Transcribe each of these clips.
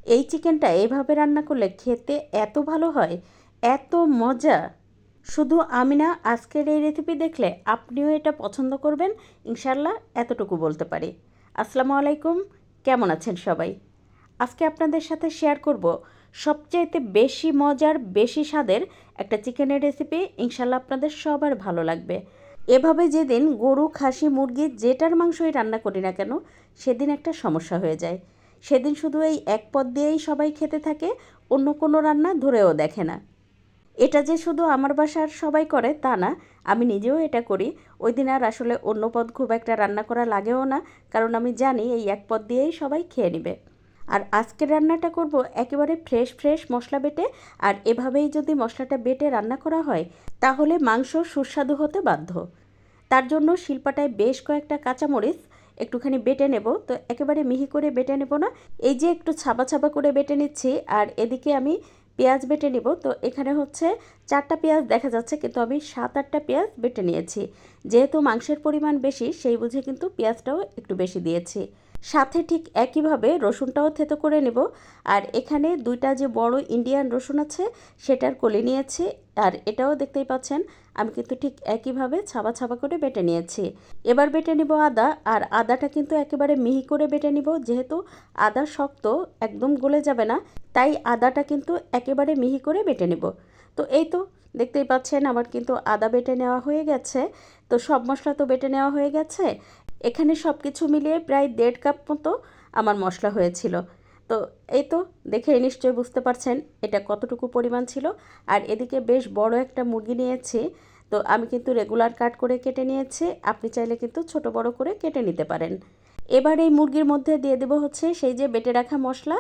এই চিকেনটা এইভাবে রান্না করলে খেতে এত ভালো হয়, এত মজা। শুধু আমি না, আজকের এই রেসিপি দেখলে আপনিও এটা পছন্দ করবেন ইনশাল্লাহ, এতটুকু বলতে পারি। আসসালামু আলাইকুম, কেমন আছেন সবাই? আজকে আপনাদের সাথে শেয়ার করব সবচাইতে বেশি মজার, বেশি স্বাদের একটা চিকেনের রেসিপি। ইনশাল্লাহ আপনাদের সবার ভালো লাগবে। এভাবে যেদিন গরু, খাসি, মুরগি যেটার মাংসই রান্না করি না কেন, সেদিন একটা সমস্যা হয়ে যায়। সেদিন শুধু এই এক পদ দিয়েই সবাই খেতে থাকে, অন্য কোনো রান্না ধরেও দেখে না। এটা যে শুধু আমার বাসার সবাই করে তা না, আমি নিজেও এটা করি। ওই দিন আর আসলে অন্য পদ খুব একটা রান্না করা লাগেও না, কারণ আমি জানি এই এক পদ দিয়েই সবাই খেয়ে নেবে। আর আজকের রান্নাটা করব একেবারে ফ্রেশ ফ্রেশ মশলা বেটে। আর এভাবেই যদি মশলাটা বেটে রান্না করা হয়, তাহলে মাংস সুস্বাদু হতে বাধ্য। তার জন্য শিলপাটায় বেশ কয়েকটা কাঁচামরিচ একটুখানি বেটে নেব। তো একেবারে মিহি করে বেটে নেব না, এই যে একটু ছাবা ছাবা করে বেটে নিচ্ছি। আর এদিকে আমি পেঁয়াজ বেটে নেব। তো এখানে হচ্ছে 4টা পেঁয়াজ দেখা যাচ্ছে, কিন্তু আমি 7-8টা পেঁয়াজ বেটে নিয়েছি। যেহেতু মাংসের পরিমাণ বেশি, সেই বুঝে কিন্তু পেঁয়াজটাও একটু বেশি দিয়েছি। সাথে ঠিক একইভাবে রসুনটাও থেতো করে নেব। আর এখানে 2টা যে বড় ইন্ডিয়ান রসুন আছে, সেটার কলি নিয়েছি। আর এটাও দেখতেই পাচ্ছেন, আমি কিন্তু ঠিক একইভাবে ছাবা ছাবা করে বেটে নিয়েছি। এবার বেটে নিব আদা। আর আদাটা কিন্তু একেবারে মিহি করে বেটে নিব, যেহেতু আদা শক্ত, একদম গলে যাবে না, তাই আদাটা কিন্তু একেবারে মিহি করে বেটে নিব। তো এই তো দেখতেই পাচ্ছেন, আমার কিন্তু আদা বেটে নেওয়া হয়ে গেছে। তো সব মশলা তো বেটে নেওয়া হয়ে গেছে। এখানে সব কিছু মিলিয়ে প্রায় 1.5 কাপ মতো আমার মশলা হয়েছিল। তো এই তো দেখে নিশ্চয়ই বুঝতে পারছেন এটা কতটুকু পরিমাণ ছিল। আর এদিকে বেশ বড় একটা মুরগি নিয়েছি। তো আমি কিন্তু রেগুলার কাট করে কেটে নিয়েছি, আপনি চাইলে কিন্তু ছোট বড় করে কেটে নিতে পারেন। এবার এই মুরগির মধ্যে দিয়ে দেবো হচ্ছে সেই যে বেটে রাখা মশলা,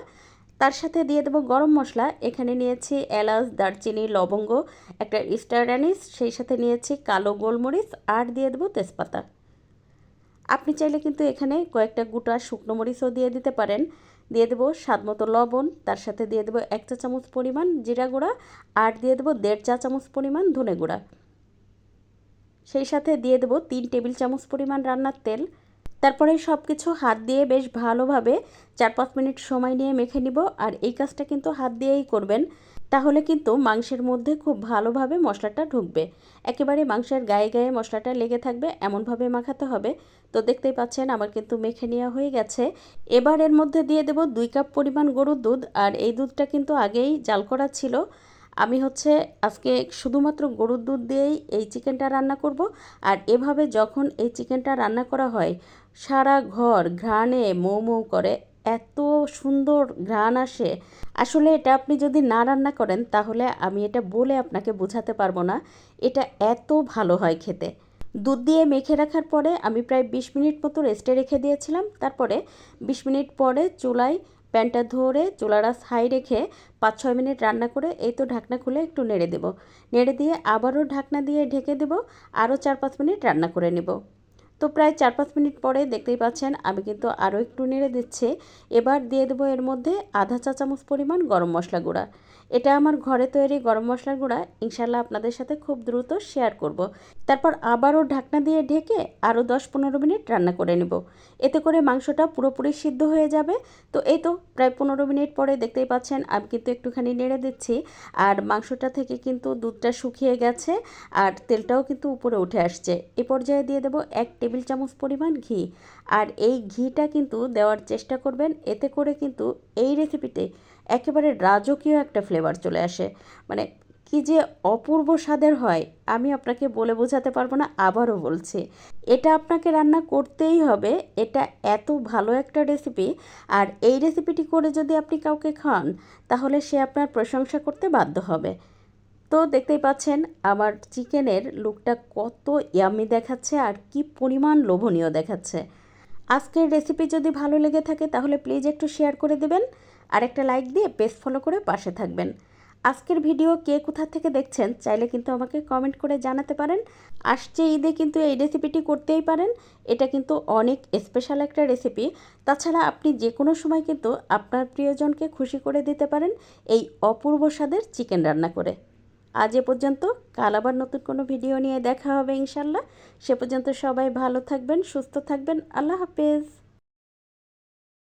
তার সাথে দিয়ে দেবো গরম মশলা। এখানে নিয়েছি এলাচ, দারচিনি, লবঙ্গ, একটা স্টার অ্যানিস, সেই সাথে নিয়েছি কালো গোলমরিচ, আর দিয়ে দেবো তেজপাতা। আপনি চাইলে কিন্তু এখানে কয়েকটা গোটা শুকনো মরিচও দিয়ে দিতে পারেন। দিয়ে দেবো স্বাদ মতো লবণ, তার সাথে দিয়ে দেবো 1 চা চামচ পরিমাণ জিরা গুঁড়া, আর দিয়ে দেবো 1.5 চা চামচ পরিমাণ ধনে গুঁড়া। সেই সাথে দিয়ে দেবো 3 টেবিল চামচ পরিমাণ রান্নার তেল। তারপরে সব কিছু হাত দিয়ে বেশ ভালোভাবে 4-5 মিনিট সময় নিয়ে মেখে নিব। আর এই কাজটা কিন্তু হাত দিয়েই করবেন, তাহলে কিন্তু মাংসের মধ্যে খুব ভালোভাবে মশলাটা ঢুকবে। একেবারে মাংসের গায়ে গায়ে মশলাটা লেগে থাকবে এমনভাবে মাখাতে হবে। তো দেখতেই পাচ্ছেন আমার কিন্তু মেখে নেওয়া হয়ে গেছে। এবার এর মধ্যে দিয়ে দেব 2 কাপ পরিমাণ গরুর দুধ। আর এই দুধটা কিন্তু আগেই জাল করা ছিল। আমি হচ্ছে আজকে শুধুমাত্র গরুর দুধ দিয়েই এই চিকেনটা রান্না করব। আর এভাবে যখন এই চিকেনটা রান্না করা হয়, সারা ঘর ঘ্রাণে মৌ মৌ করে, এত সুন্দর ঘ্রাণ আসে। আসলে এটা আপনি যদি না রান্না করেন, তাহলে আমি এটা বলে আপনাকে বোঝাতে পারবো না। এটা এত ভালো হয় খেতে। দুধ দিয়ে মেখে রাখার পরে আমি প্রায় 20 মিনিট মতো রেস্টে রেখে দিয়েছিলাম। তারপরে 20 মিনিট পরে চুলায় প্যানটা ধরে চুলার আঁচ হাই রেখে 5-6 মিনিট রান্না করে এই তো ঢাকনা খুলে একটু নেড়ে দেব। নেড়ে দিয়ে আবারও ঢাকনা দিয়ে ঢেকে দেব, আরও 4-5 মিনিট রান্না করে নেব। তো প্রায় 4-5 মিনিট পরে দেখতেই পাচ্ছেন আমি কিন্তু আরও একটু নেড়ে দিচ্ছি। এবার দিয়ে দেবো এর মধ্যে আধা চা চামচ পরিমাণ গরম মশলা গুঁড়া। এটা আমার ঘরে তৈরি গরম মশলার গুঁড়া, ইনশাল্লাহ আপনাদের সাথে খুব দ্রুত শেয়ার করব। তারপর আবারও ঢাকনা দিয়ে ঢেকে আরও 10-15 মিনিট রান্না করে নেব। এতে করে মাংসটা পুরোপুরি সিদ্ধ হয়ে যাবে। তো এই তো প্রায় 15 মিনিট পরে দেখতেই পাচ্ছেন আমি কিন্তু একটুখানি নেড়ে দিচ্ছি। আর মাংসটা থেকে কিন্তু দুধটা শুকিয়ে গেছে, আর তেলটাও কিন্তু উপরে উঠে আসছে। এ পর্যায়ে দিয়ে দেবো 1 টেবিল চামচ পরিমাণ ঘি। আর এই ঘিটা কিন্তু দেওয়ার চেষ্টা করবেন, এতে করে কিন্তু এই রেসিপিতে একেবারে রাজকীয় একটা ফ্লেভার চলে আসে। মানে কি যে অপূর্ব স্বাদের হয়, আমি আপনাকে বলে বোঝাতে পারবো না। আবারও বলছি, এটা আপনাকে রান্না করতেই হবে। এটা এত ভালো একটা রেসিপি। আর এই রেসিপিটি করে যদি আপনি কাউকে খান, তাহলে সে আপনার প্রশংসা করতে বাধ্য হবে। তো দেখতেই পাচ্ছেন আমার চিকেনের লুকটা কত ইয়াম্মি দেখাচ্ছে, আর কি পরিমাণ লোভনীয় দেখাচ্ছে। আজকের রেসিপি যদি ভালো লেগে থাকে, তাহলে প্লিজ একটু শেয়ার করে দেবেন। আর একটা লাইক দিয়ে পেজ ফলো করে পাশে থাকবেন। আজকের ভিডিও কে কোথা থেকে দেখছেন চাইলে কিন্তু আমাকে কমেন্ট করে জানাতে পারেন। আসছে ঈদে কিন্তু এই রেসিপিটি করতেই পারেন। এটা কিন্তু অনেক স্পেশাল একটা রেসিপি। তাছাড়া আপনি যে কোনো সময় কিন্তু আপনার প্রিয়জনকে খুশি করে দিতে পারেন এই অপূর্ব স্বাদের চিকেন রান্না করে। আজ এ পর্যন্ত, কাল আবার নতুন কোনো ভিডিও নিয়ে দেখা হবে ইনশাল্লাহ। সে পর্যন্ত সবাই ভালো থাকবেন, সুস্থ থাকবেন। আল্লাহ হাফেজ।